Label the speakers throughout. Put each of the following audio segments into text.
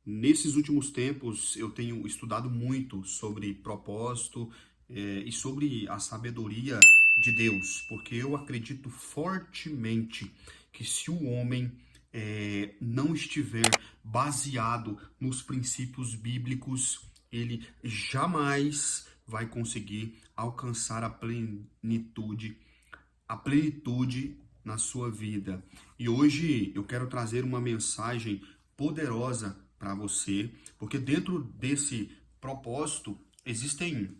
Speaker 1: Nesses últimos tempos, eu tenho estudado muito sobre propósito, e sobre a sabedoria de Deus, porque eu acredito fortemente que se o homem não estiver baseado nos princípios bíblicos, ele jamais vai conseguir alcançar a plenitude na sua vida. E hoje eu quero trazer uma mensagem poderosa para você, porque dentro desse propósito existem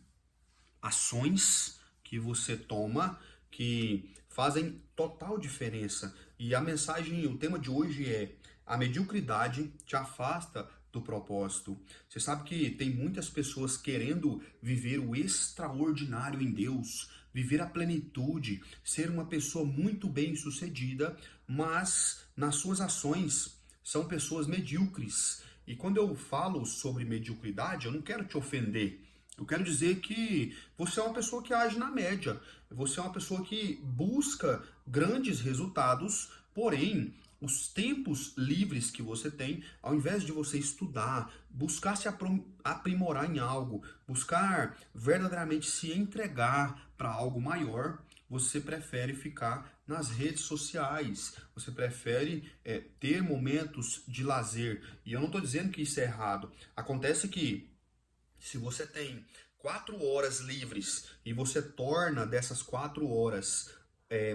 Speaker 1: ações que você toma que fazem total diferença. E a mensagem, o tema de hoje é: a mediocridade te afasta do propósito. Você sabe que tem muitas pessoas querendo viver o extraordinário em Deus, viver a plenitude, ser uma pessoa muito bem-sucedida, mas nas suas ações são pessoas medíocres. E quando eu falo sobre mediocridade, eu não quero te ofender. Eu quero dizer que você é uma pessoa que age na média. Você é uma pessoa que busca grandes resultados, porém, os tempos livres que você tem, ao invés de você estudar, buscar se aprimorar em algo, buscar verdadeiramente se entregar para algo maior, você prefere ficar nas redes sociais, você prefere ter momentos de lazer. E eu não estou dizendo que isso é errado. Acontece que se você tem 4 horas livres e você torna dessas 4 horas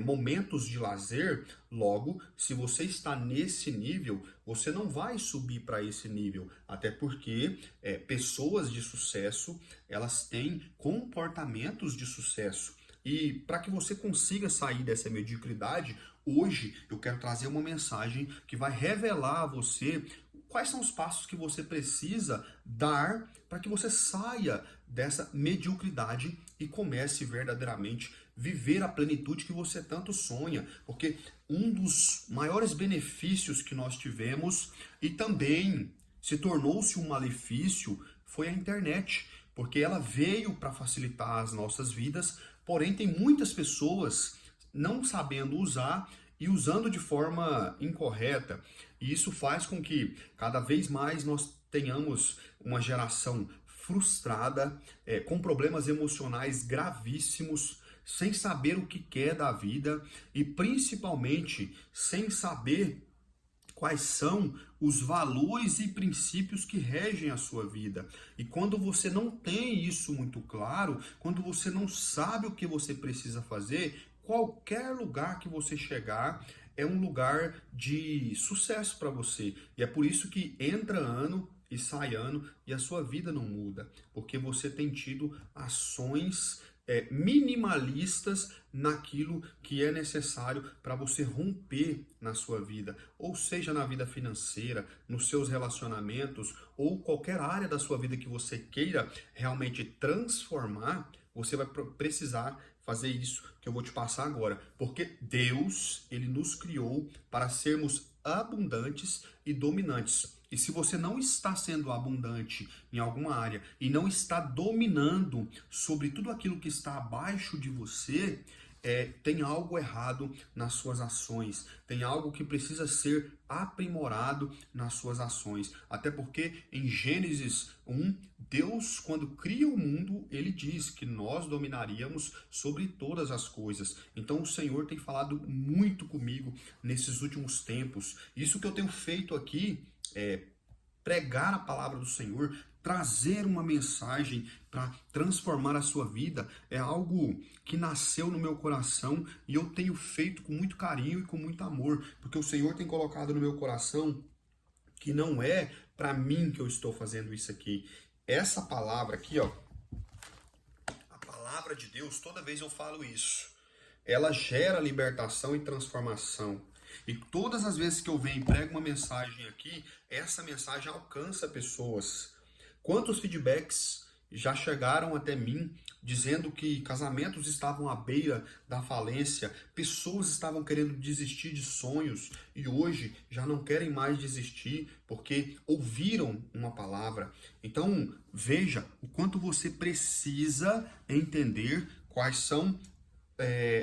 Speaker 1: momentos de lazer, logo, se você está nesse nível, você não vai subir para esse nível. Até porque pessoas de sucesso, elas têm comportamentos de sucesso. E para que você consiga sair dessa mediocridade, hoje eu quero trazer uma mensagem que vai revelar a você quais são os passos que você precisa dar para que você saia dessa mediocridade e comece verdadeiramente viver a plenitude que você tanto sonha. Porque um dos maiores benefícios que nós tivemos e também se tornou-se um malefício foi a internet, porque ela veio para facilitar as nossas vidas, porém tem muitas pessoas não sabendo usar e usando de forma incorreta. E isso faz com que cada vez mais nós tenhamos uma geração frustrada, com problemas emocionais gravíssimos, sem saber o que quer da vida e principalmente sem saber quais são os valores e princípios que regem a sua vida. E quando você não tem isso muito claro, quando você não sabe o que você precisa fazer, qualquer lugar que você chegar é um lugar de sucesso para você. E é por isso que entra ano e sai ano e a sua vida não muda, porque você tem tido ações minimalistas naquilo que é necessário para você romper na sua vida, ou seja, na vida financeira, nos seus relacionamentos, ou qualquer área da sua vida que você queira realmente transformar, você vai precisar fazer isso que eu vou te passar agora, porque Deus, ele nos criou para sermos abundantes e dominantes. E se você não está sendo abundante em alguma área e não está dominando sobre tudo aquilo que está abaixo de você, tem algo errado nas suas ações, tem algo que precisa ser aprimorado nas suas ações. Até porque em Gênesis 1, Deus, quando cria o mundo, ele diz que nós dominaríamos sobre todas as coisas. Então o Senhor tem falado muito comigo nesses últimos tempos. Isso que eu tenho feito aqui é pregar a palavra do Senhor, trazer uma mensagem para transformar a sua vida, é algo que nasceu no meu coração e eu tenho feito com muito carinho e com muito amor, porque o Senhor tem colocado no meu coração que não é para mim que eu estou fazendo isso aqui. Essa palavra aqui, ó, a palavra de Deus, toda vez eu falo isso. Ela gera libertação e transformação. E todas as vezes que eu venho e prego uma mensagem aqui, essa mensagem alcança pessoas. Quantos feedbacks já chegaram até mim dizendo que casamentos estavam à beira da falência, pessoas estavam querendo desistir de sonhos e hoje já não querem mais desistir porque ouviram uma palavra. Então, veja o quanto você precisa entender quais são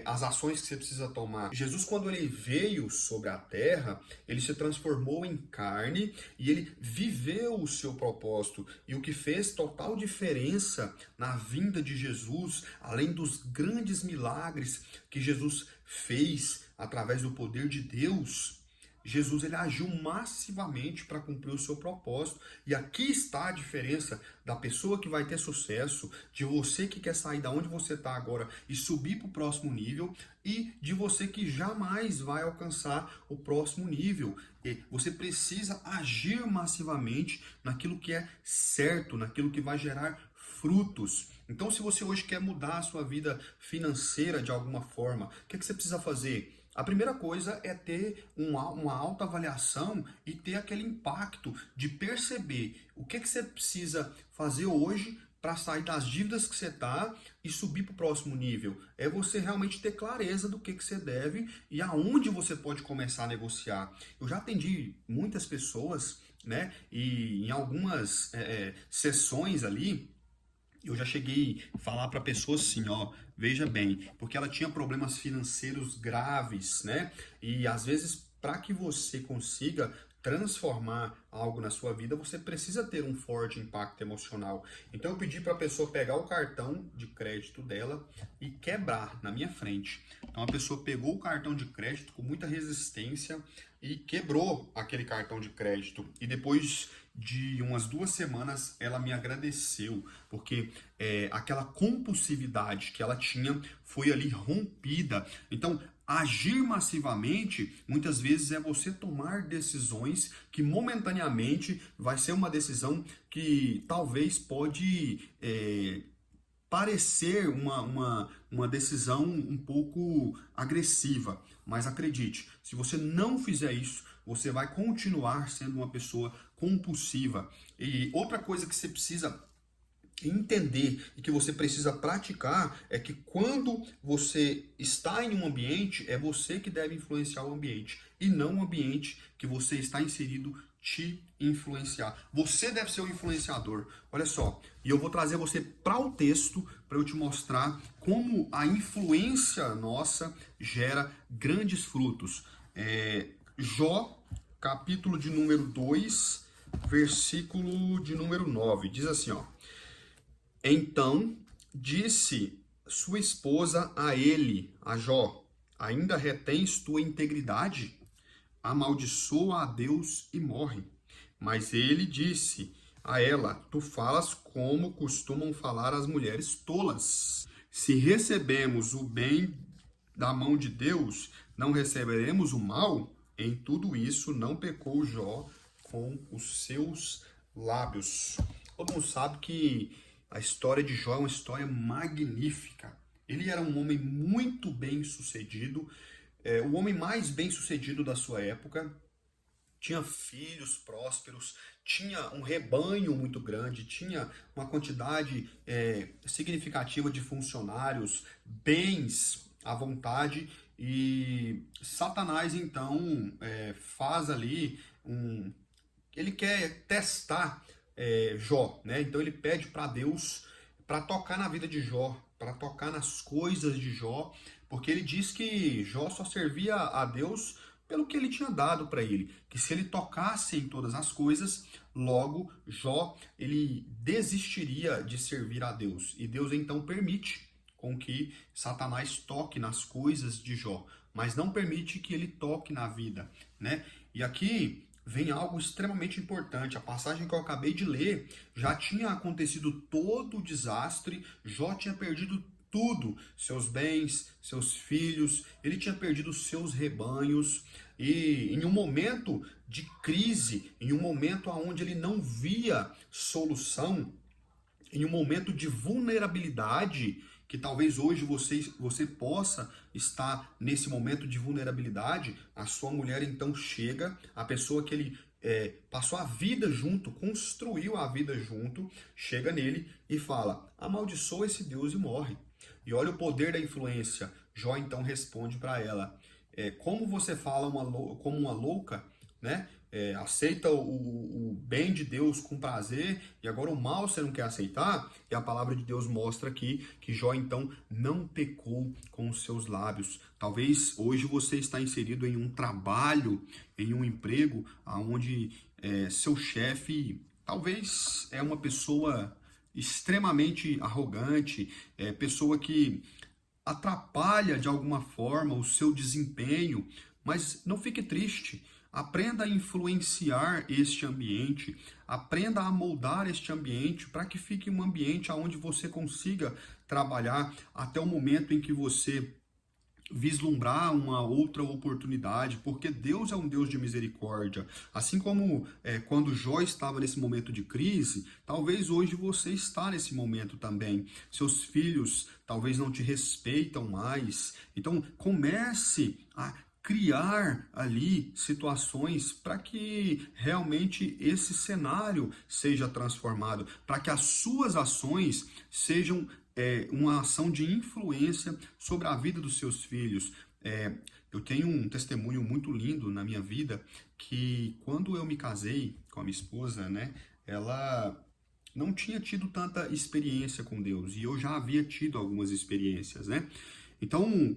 Speaker 1: as ações que você precisa tomar. Jesus, quando ele veio sobre a terra, ele se transformou em carne e ele viveu o seu propósito. E o que fez total diferença na vinda de Jesus, além dos grandes milagres que Jesus fez através do poder de Deus, Jesus ele agiu massivamente para cumprir o seu propósito. E aqui está a diferença da pessoa que vai ter sucesso, de você que quer sair da onde você está agora e subir para o próximo nível, e de você que jamais vai alcançar o próximo nível. E você precisa agir massivamente naquilo que é certo, naquilo que vai gerar frutos. Então, se você hoje quer mudar a sua vida financeira de alguma forma, o que você precisa fazer? A primeira coisa é ter uma autoavaliação e ter aquele impacto de perceber o que você precisa fazer hoje para sair das dívidas que você está e subir para o próximo nível. É você realmente ter clareza do que você deve e aonde você pode começar a negociar. Eu já atendi muitas pessoas, né? E em algumas sessões ali, eu já cheguei a falar para a pessoa assim, ó, veja bem, porque ela tinha problemas financeiros graves, né? E às vezes, para que você consiga transformar algo na sua vida, você precisa ter um forte impacto emocional. Então eu pedi para a pessoa pegar o cartão de crédito dela e quebrar na minha frente. Então a pessoa pegou o cartão de crédito com muita resistência e quebrou aquele cartão de crédito. E depois de umas 2 semanas ela me agradeceu, porque aquela compulsividade que ela tinha foi ali rompida. Então, agir massivamente, muitas vezes é você tomar decisões que momentaneamente vai ser uma decisão que talvez pode parecer uma decisão um pouco agressiva. Mas acredite, se você não fizer isso, você vai continuar sendo uma pessoa compulsiva. E outra coisa que você precisa entender e que você precisa praticar é que quando você está em um ambiente, é você que deve influenciar o ambiente e não o ambiente que você está inserido te influenciar. Você deve ser o influenciador. Olha só, e eu vou trazer você para o texto para eu te mostrar como a influência nossa gera grandes frutos. Jó, capítulo de número 2, versículo de número 9, diz assim, ó: Então disse sua esposa a ele, a Jó: Ainda retens tua integridade? Amaldiçoa a Deus e morre. Mas ele disse a ela: Tu falas como costumam falar as mulheres tolas. Se recebemos o bem da mão de Deus, não receberemos o mal? Em tudo isso não pecou Jó com os seus lábios. Todo mundo sabe que a história de Jó é uma história magnífica. Ele era um homem muito bem sucedido, o homem mais bem sucedido da sua época. Tinha filhos prósperos, tinha um rebanho muito grande, tinha uma quantidade significativa de funcionários, bens à vontade. E Satanás então faz ali ele quer testar Jó, né? Então ele pede para Deus para tocar na vida de Jó, para tocar nas coisas de Jó, porque ele diz que Jó só servia a Deus pelo que ele tinha dado para ele, que se ele tocasse em todas as coisas, logo Jó ele desistiria de servir a Deus. E Deus então permite com que Satanás toque nas coisas de Jó, mas não permite que ele toque na vida, né? E aqui vem algo extremamente importante. A passagem que eu acabei de ler já tinha acontecido todo o desastre, Jó tinha perdido tudo, seus bens, seus filhos, ele tinha perdido seus rebanhos, e em um momento de crise, em um momento onde ele não via solução, em um momento de vulnerabilidade, que talvez hoje você possa estar nesse momento de vulnerabilidade, a sua mulher então chega, a pessoa que ele passou a vida junto, construiu a vida junto, chega nele e fala: amaldiçoa esse Deus e morre. E olha o poder da influência. Jó então responde para ela: como você fala como uma louca, né? aceita o bem de Deus com prazer e agora o mal você não quer aceitar. E a palavra de Deus mostra aqui que Jó então não pecou com os seus lábios. Talvez hoje você está inserido em um trabalho, em um emprego onde seu chefe talvez é uma pessoa extremamente arrogante, pessoa que atrapalha de alguma forma o seu desempenho, mas não fique triste. Aprenda a influenciar este ambiente, aprenda a moldar este ambiente para que fique um ambiente onde você consiga trabalhar até o momento em que você vislumbrar uma outra oportunidade, porque Deus é um Deus de misericórdia. Assim como quando Jó estava nesse momento de crise, talvez hoje você está nesse momento também. Seus filhos talvez não te respeitam mais. Então comece a criar ali situações para que realmente esse cenário seja transformado, para que as suas ações sejam uma ação de influência sobre a vida dos seus filhos. Eu tenho um testemunho muito lindo na minha vida, que quando eu me casei com a minha esposa, né, ela não tinha tido tanta experiência com Deus, e eu já havia tido algumas experiências, né? Então,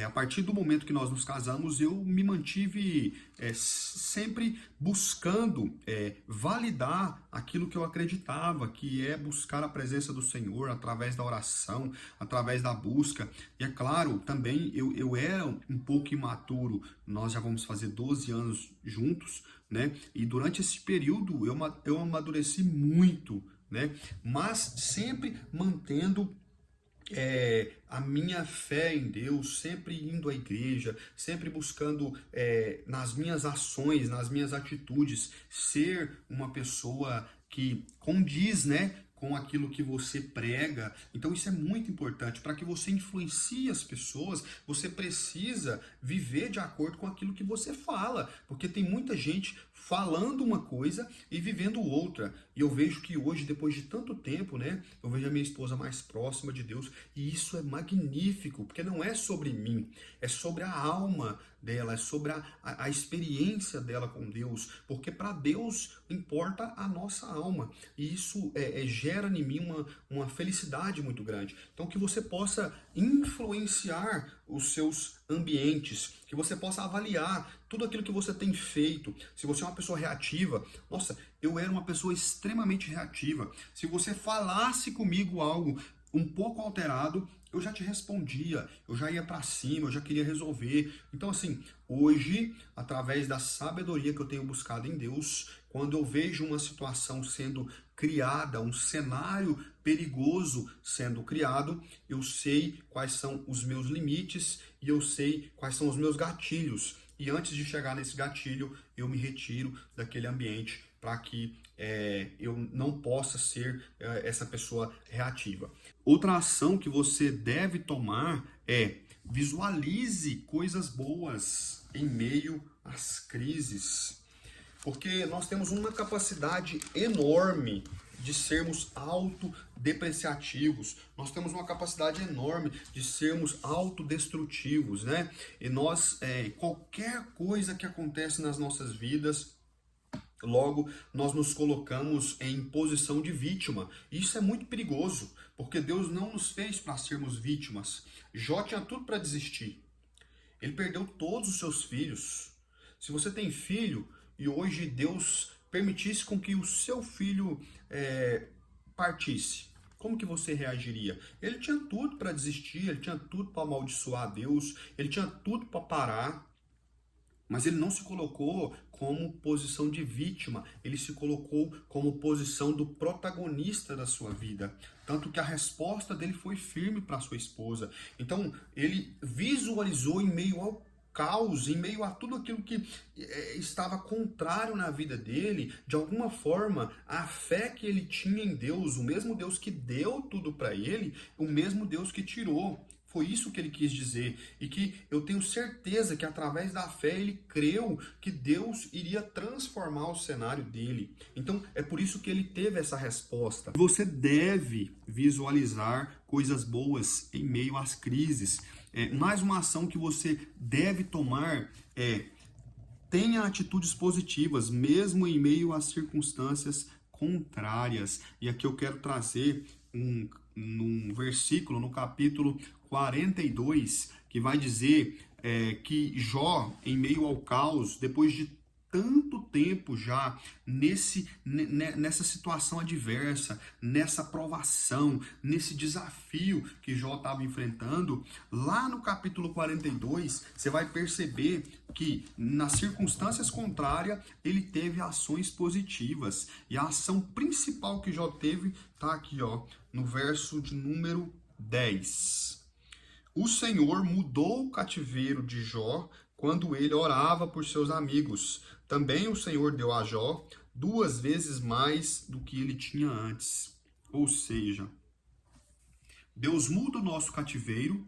Speaker 1: a partir do momento que nós nos casamos, eu me mantive sempre buscando validar aquilo que eu acreditava, que é buscar a presença do Senhor através da oração, através da busca. E é claro, também eu era um pouco imaturo, nós já vamos fazer 12 anos juntos, né? E durante esse período eu amadureci muito, né? Mas sempre mantendo a minha fé em Deus, sempre indo à igreja, sempre buscando nas minhas ações, nas minhas atitudes, ser uma pessoa que condiz, né, com aquilo que você prega. Então isso é muito importante. Para que você influencie as pessoas, você precisa viver de acordo com aquilo que você fala, porque tem muita gente falando uma coisa e vivendo outra. E eu vejo que hoje, depois de tanto tempo, né, eu vejo a minha esposa mais próxima de Deus, e isso é magnífico, porque não é sobre mim, é sobre a alma dela, é sobre a experiência dela com Deus, porque para Deus importa a nossa alma, e isso gera em mim uma felicidade muito grande. Então que você possa influenciar os seus ambientes, que você possa avaliar tudo aquilo que você tem feito. Se você é uma pessoa reativa, nossa, eu era uma pessoa extremamente reativa. Se você falasse comigo algo um pouco alterado, eu já te respondia, eu já ia para cima, eu já queria resolver. Então assim, hoje, através da sabedoria que eu tenho buscado em Deus, quando eu vejo uma situação sendo criada, um cenário perigoso sendo criado, eu sei quais são os meus limites e eu sei quais são os meus gatilhos. E antes de chegar nesse gatilho, eu me retiro daquele ambiente para que eu não possa ser essa pessoa reativa. Outra ação que você deve tomar é visualize coisas boas em meio às crises. Porque nós temos uma capacidade enorme de sermos autodepreciativos, nós temos uma capacidade enorme de sermos autodestrutivos, né? E nós, qualquer coisa que acontece nas nossas vidas, logo nós nos colocamos em posição de vítima. Isso é muito perigoso, porque Deus não nos fez para sermos vítimas. Jó tinha tudo para desistir. Ele perdeu todos os seus filhos. Se você tem filho e hoje Deus permitisse com que o seu filho partisse, como que você reagiria? Ele tinha tudo para desistir, ele tinha tudo para amaldiçoar Deus, ele tinha tudo para parar, mas ele não se colocou como posição de vítima, ele se colocou como posição do protagonista da sua vida. Tanto que a resposta dele foi firme para sua esposa. Então, ele visualizou em meio ao caos, em meio a tudo aquilo que estava contrário na vida dele, de alguma forma, a fé que ele tinha em Deus, o mesmo Deus que deu tudo para ele, o mesmo Deus que tirou. Foi isso que ele quis dizer, e que eu tenho certeza que através da fé ele creu que Deus iria transformar o cenário dele. Então é por isso que ele teve essa resposta. Você deve visualizar coisas boas em meio às crises. Mais uma ação que você deve tomar é Tenha atitudes positivas, mesmo em meio às circunstâncias contrárias. E aqui eu quero trazer num versículo, no capítulo 42, que vai dizer que Jó, em meio ao caos, depois de tanto tempo já nessa situação adversa, nessa provação, nesse desafio que Jó estava enfrentando, lá no capítulo 42, você vai perceber que nas circunstâncias contrárias ele teve ações positivas. E a ação principal que Jó teve está aqui, ó, no verso de número 10. O Senhor mudou o cativeiro de Jó quando ele orava por seus amigos. Também o Senhor deu a Jó 2 vezes mais do que ele tinha antes. Ou seja, Deus muda o nosso cativeiro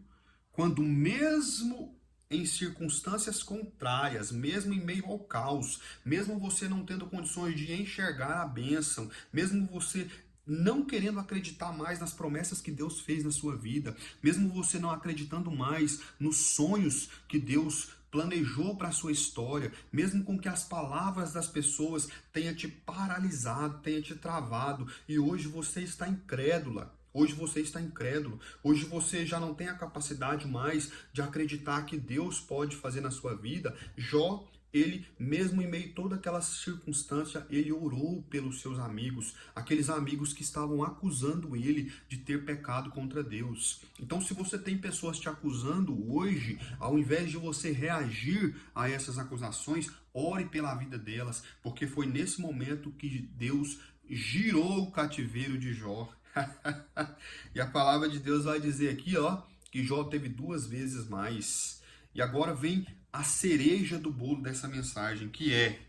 Speaker 1: quando mesmo em circunstâncias contrárias, mesmo em meio ao caos, mesmo você não tendo condições de enxergar a bênção, mesmo você não querendo acreditar mais nas promessas que Deus fez na sua vida, mesmo você não acreditando mais nos sonhos que Deus planejou para a sua história, mesmo com que as palavras das pessoas tenham te paralisado, tenham te travado, e hoje você está incrédula. Hoje você está incrédulo. Hoje você já não tem a capacidade mais de acreditar que Deus pode fazer na sua vida. Jó, ele, mesmo em meio a toda aquela circunstância, ele orou pelos seus amigos, aqueles amigos que estavam acusando ele de ter pecado contra Deus. Então, se você tem pessoas te acusando hoje, ao invés de você reagir a essas acusações, ore pela vida delas, porque foi nesse momento que Deus girou o cativeiro de Jó. E a palavra de Deus vai dizer aqui, ó, que Jó teve 2 vezes mais. E agora vem a cereja do bolo dessa mensagem, que é: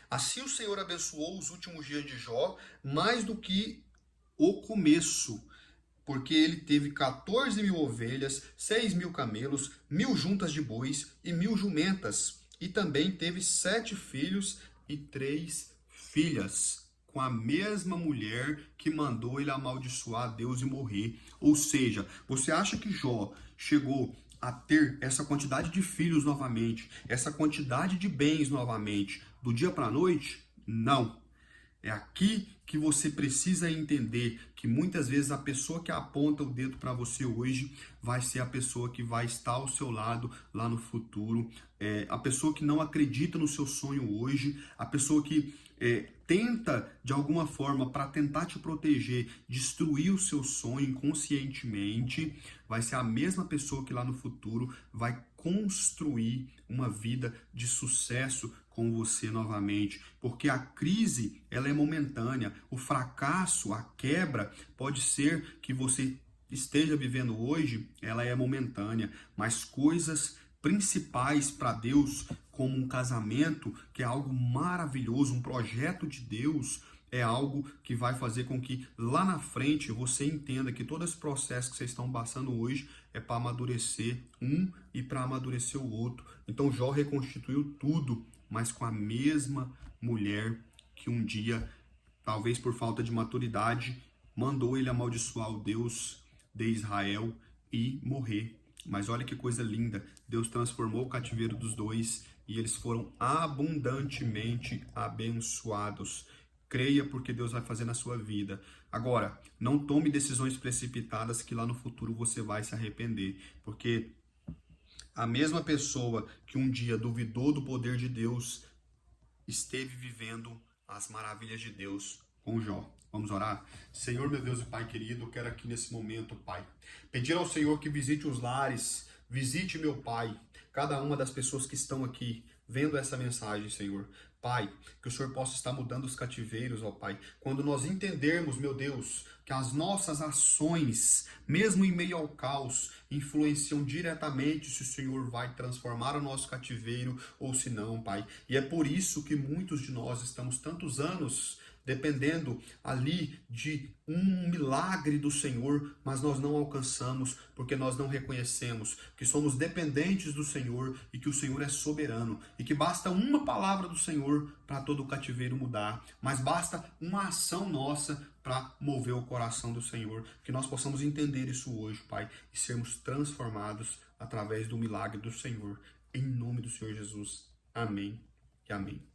Speaker 1: assim o Senhor abençoou os últimos dias de Jó mais do que o começo, porque ele teve 14.000 ovelhas, 6.000 camelos, 1.000 juntas de bois e 1.000 jumentas. E também teve 7 filhos e 3 filhas, com a mesma mulher que mandou ele amaldiçoar Deus e morrer. Ou seja, você acha que Jó chegou a ter essa quantidade de filhos novamente, essa quantidade de bens novamente, do dia para a noite? Não. É aqui que você precisa entender que muitas vezes a pessoa que aponta o dedo para você hoje vai ser a pessoa que vai estar ao seu lado lá no futuro. A pessoa que não acredita no seu sonho hoje, a pessoa que tenta de alguma forma para tentar te proteger, destruir o seu sonho inconscientemente, vai ser a mesma pessoa que lá no futuro vai construir uma vida de sucesso com você novamente, porque a crise ela é momentânea, o fracasso, a quebra pode ser que você esteja vivendo hoje, ela é momentânea, mas coisas principais para Deus, como um casamento, que é algo maravilhoso, um projeto de Deus, é algo que vai fazer com que lá na frente você entenda que todo esse processo que vocês estão passando hoje é para amadurecer um e para amadurecer o outro. Então Jó reconstituiu tudo, mas com a mesma mulher que um dia, talvez por falta de maturidade, mandou ele amaldiçoar o Deus de Israel e morrer. Mas olha que coisa linda, Deus transformou o cativeiro dos dois e eles foram abundantemente abençoados. Creia porque Deus vai fazer na sua vida. Agora, não tome decisões precipitadas que lá no futuro você vai se arrepender, porque a mesma pessoa que um dia duvidou do poder de Deus esteve vivendo as maravilhas de Deus com Jó. Vamos orar? Senhor, meu Deus e Pai querido, eu quero aqui nesse momento, Pai, pedir ao Senhor que visite os lares, visite, meu Pai, cada uma das pessoas que estão aqui vendo essa mensagem, Senhor. Pai, que o Senhor possa estar mudando os cativeiros, ó Pai. Quando nós entendermos, meu Deus, que as nossas ações, mesmo em meio ao caos, influenciam diretamente se o Senhor vai transformar o nosso cativeiro ou se não, Pai. E é por isso que muitos de nós estamos tantos anos dependendo ali de um milagre do Senhor, mas nós não alcançamos porque nós não reconhecemos que somos dependentes do Senhor e que o Senhor é soberano e que basta uma palavra do Senhor para todo o cativeiro mudar, mas basta uma ação nossa para mover o coração do Senhor, que nós possamos entender isso hoje, Pai, e sermos transformados através do milagre do Senhor, em nome do Senhor Jesus. Amém e amém.